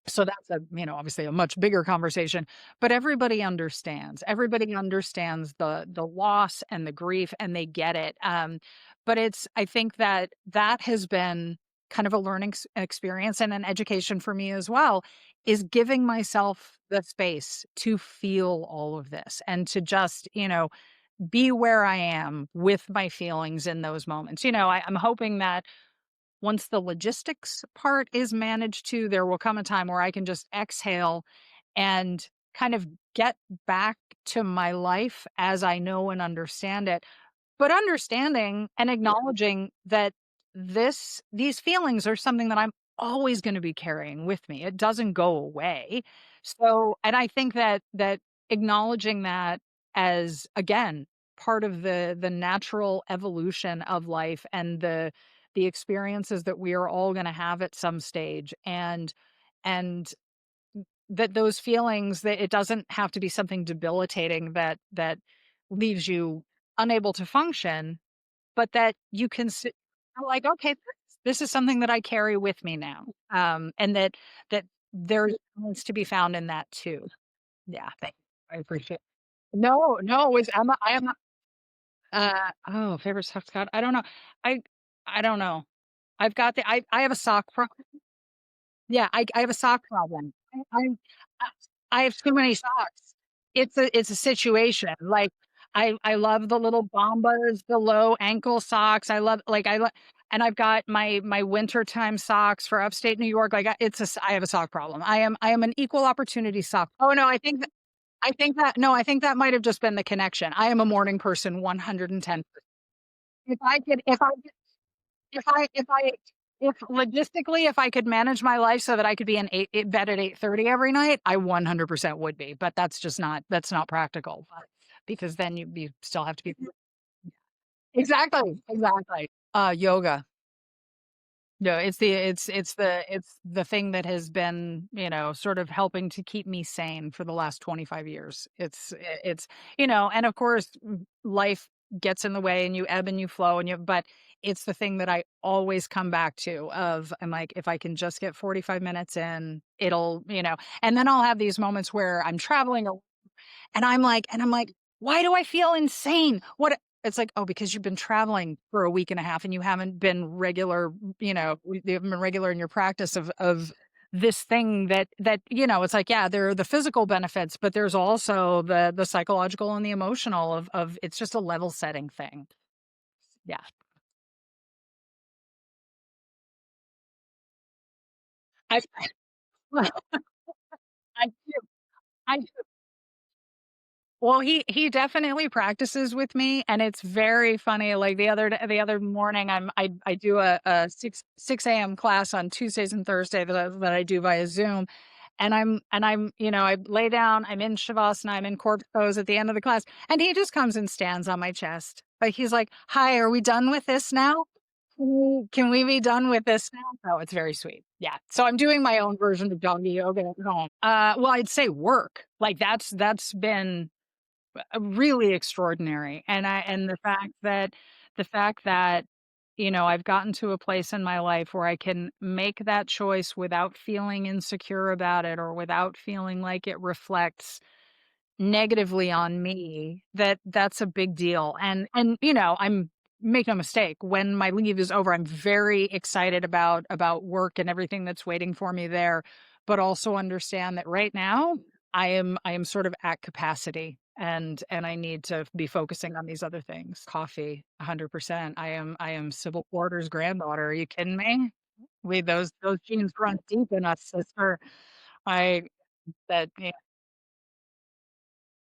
so that's obviously a much bigger conversation, but everybody understands the loss and the grief, and they get it. But I think that that has been kind of a learning experience and an education for me as well, is giving myself the space to feel all of this and to just, be where I am with my feelings in those moments. I'm hoping that once the logistics part is managed too, there will come a time where I can just exhale and kind of get back to my life as I know and understand it, but understanding and acknowledging that these feelings are something that I'm always going to be carrying with me. It doesn't go away. So, and I think that acknowledging that as, again, part of the natural evolution of life and the experiences that we are all going to have at some stage, and that those feelings, that it doesn't have to be something debilitating that leaves you unable to function, but that you can sit like, "Okay, this is something that I carry with me now." And that there's balance to be found in that too. Yeah, thank you. I appreciate. No, no, it's I am not, oh, favorite socks, god, I don't know. I I don't know. I have a sock yeah, I have a sock problem. I I have too many socks. It's a situation, like, I love the little Bombas, the low ankle socks, I love, like, and I've got my wintertime socks for upstate New York, like, I have a sock problem. I am an equal opportunity sock. Oh, no, I think that no, I think that might have just been the connection. I am a morning person 110. If logistically, if I could manage my life so that I could be in bed at 8:30 every night, I 100% would be, but that's not practical, because then you still have to be. Exactly, exactly. Yoga. No, it's the thing that has been, sort of helping to keep me sane for the last 25 years. It's, and of course, life gets in the way and you ebb and you flow but it's the thing that I always come back to, of I'm like, if I can just get 45 minutes in, it'll, and then I'll have these moments where I'm traveling, and I'm like, "Why do I feel insane? What?" It's like, "Oh, because you've been traveling for a week and a half and you haven't been regular, you haven't been regular in your practice of this thing that, it's like, yeah, there are the physical benefits, but there's also the psychological and the emotional of it's just a level setting thing." Yeah. I I do. I Well, he definitely practices with me, and it's very funny. Like the other morning, I do a six a.m. class on Tuesdays and Thursday that I do via Zoom, and I'm I lay down, I'm in shavasana, I'm in corpse pose at the end of the class, and he just comes and stands on my chest. Like, he's like, "Hi, are we done with this now? Can we be done with this now?" Oh, it's very sweet. Yeah. So I'm doing my own version of doggy yoga at home. Well, I'd say work. Like, that's been really extraordinary, and the fact that I've gotten to a place in my life where I can make that choice without feeling insecure about it, or without feeling like it reflects negatively on me, that's a big deal. And I'm make no mistake, when my leave is over, I'm very excited about work and everything that's waiting for me there, but also understand that right now I am sort of at capacity, and I need to be focusing on these other things. Coffee, 100%. I am Civil Quarter's granddaughter. Are you kidding me? Those genes run deep in us, sister. I that Yeah,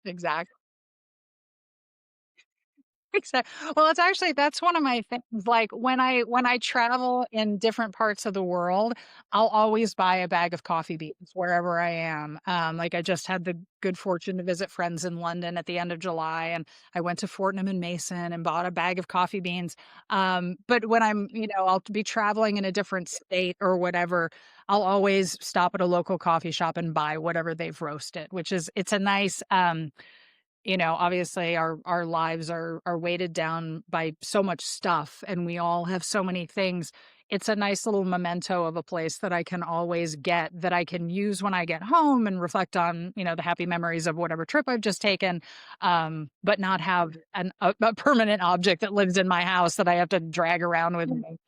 exactly. Well, it's actually, that's one of my things. Like, when I travel in different parts of the world, I'll always buy a bag of coffee beans wherever I am. Like, I just had the good fortune to visit friends in London at the end of July, and I went to Fortnum and Mason and bought a bag of coffee beans. But when I'll be traveling in a different state or whatever, I'll always stop at a local coffee shop and buy whatever they've roasted, which is it's a nice obviously our lives are weighted down by so much stuff, and we all have so many things. It's a nice little memento of a place that I can always get, that I can use when I get home and reflect on, the happy memories of whatever trip I've just taken. But not have a permanent object that lives in my house that I have to drag around with me.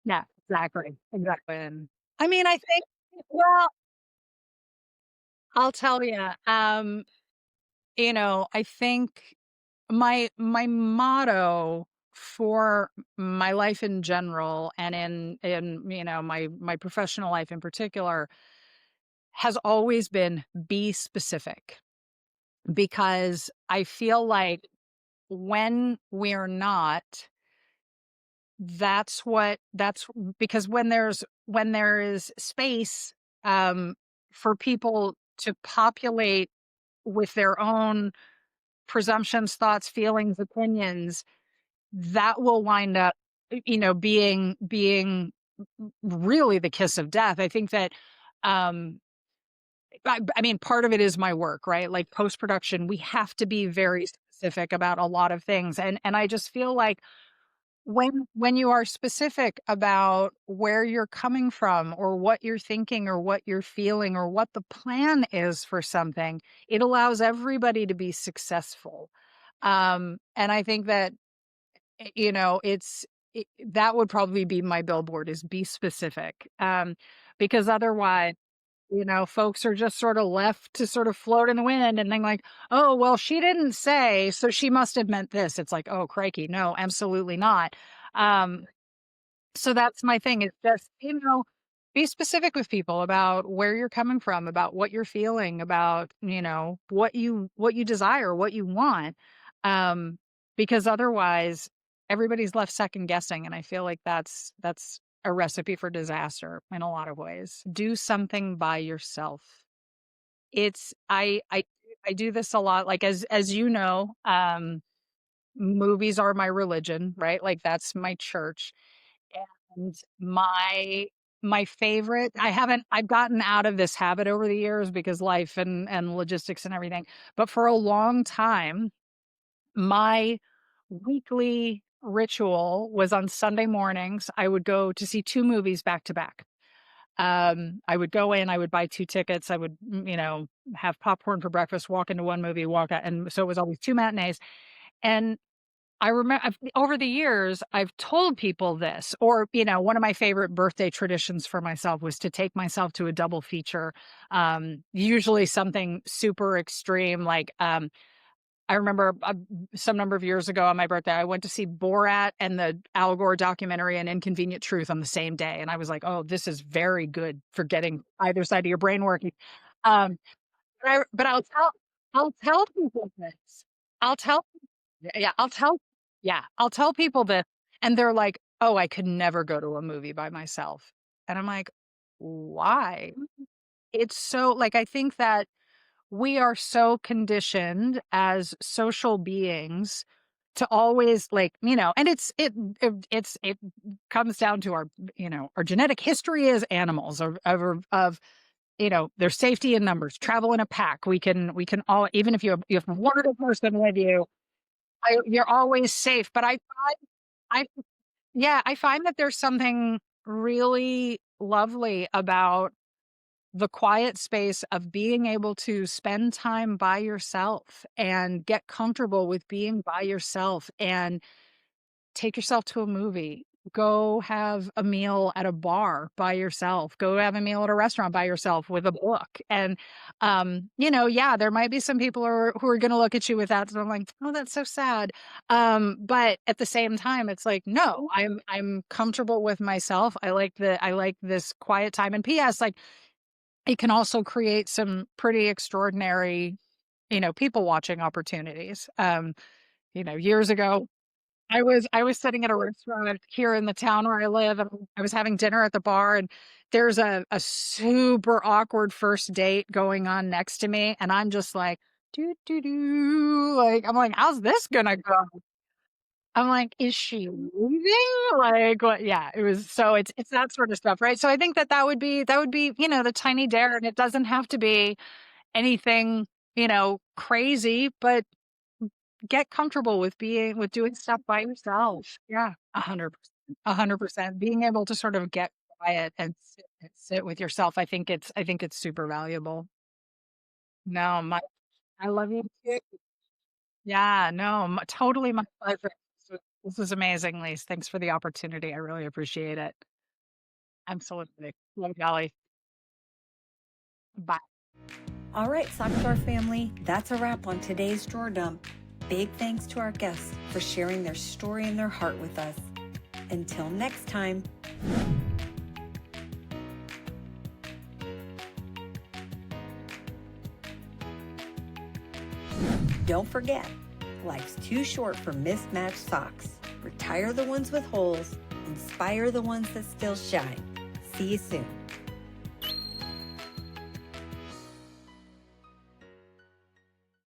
Yeah, exactly. Exactly. And I mean, I think, well, I'll tell you, I think my motto for my life in general, and in my professional life in particular, has always been, be specific, because I feel like when we're not, that's because when there is space, um, for people to populate with their own presumptions, thoughts, feelings, opinions, that will wind up, being really the kiss of death. I think that, um, I mean, part of it is my work, right? Like post production, we have to be very specific about a lot of things, and I just feel like when you are specific about where you're coming from or what you're thinking or what you're feeling or what the plan is for something, it allows everybody to be successful. And I think that, that would probably be my billboard, is be specific. Because otherwise, folks are just sort of left to sort of float in the wind and then like, oh, well, she didn't say, so she must have meant this. It's like, oh, crikey. No, absolutely not. Um, so that's my thing. It's just, be specific with people about where you're coming from, about what you're feeling, about, what you desire, what you want. Um, because otherwise everybody's left second guessing. And I feel like that's a recipe for disaster in a lot of ways. Do something by yourself. It's I do this a lot. Like as you know, movies are my religion, right? Like that's my church. And my favorite, I've gotten out of this habit over the years because life and logistics and everything. But for a long time, my weekly ritual was on Sunday mornings, I would go to see 2 movies back to back. I would go in, I would buy 2 tickets, I would, have popcorn for breakfast, walk into one movie, walk out, and so it was always 2 matinees. And I remember over the years, I've told people this, or, one of my favorite birthday traditions for myself was to take myself to a double feature. Usually something super extreme. Like, I remember some number of years ago on my birthday, I went to see Borat and the Al Gore documentary An Inconvenient Truth on the same day. And I was like, oh, this is very good for getting either side of your brain working. Um, but I'll tell people this. I'll tell yeah, I'll tell people this, and they're like, "Oh, I could never go to a movie by myself." And I'm like, "Why?" It's so like, I think that we are so conditioned as social beings to always like, and it comes down to our genetic history as animals of there's safety in numbers, travel in a pack. We can all, even if you have one other person with you, you're always safe. But I yeah, I find that there's something really lovely about the quiet space of being able to spend time by yourself and get comfortable with being by yourself and take yourself to a movie. Go have a meal at a bar by yourself. Go have a meal at a restaurant by yourself with a book. And, yeah, there might be some people who are going to look at you with that. So I'm like, oh, that's so sad. But at the same time, it's like, no, I'm comfortable with myself. I like this quiet time. And P.S. like it can also create some pretty extraordinary, people watching opportunities. Years ago, I was sitting at a restaurant here in the town where I live, and I was having dinner at the bar, and there's a super awkward first date going on next to me, and I'm just like, "Do, do, do," like, I'm like, "How's this gonna go?" I'm like, "Is she leaving?" Like, what yeah, it was so it's that sort of stuff, right? So I think that would be, the tiny dare, and it doesn't have to be anything, crazy, but get comfortable with doing stuff by yourself. Yeah, 100%. 100%. Being able to sort of get quiet and sit with yourself, I think it's super valuable. No, I love you too. Yeah, no, totally my pleasure. This was amazing, Lise. Thanks for the opportunity. I really appreciate it. Absolutely. Love golly. Bye. All right, Sockstar family, that's a wrap on today's drawer dump. Big thanks to our guests for sharing their story and their heart with us. Until next time. Don't forget, life's too short for mismatched socks. Retire the ones with holes inspire the ones that still shine. See you soon.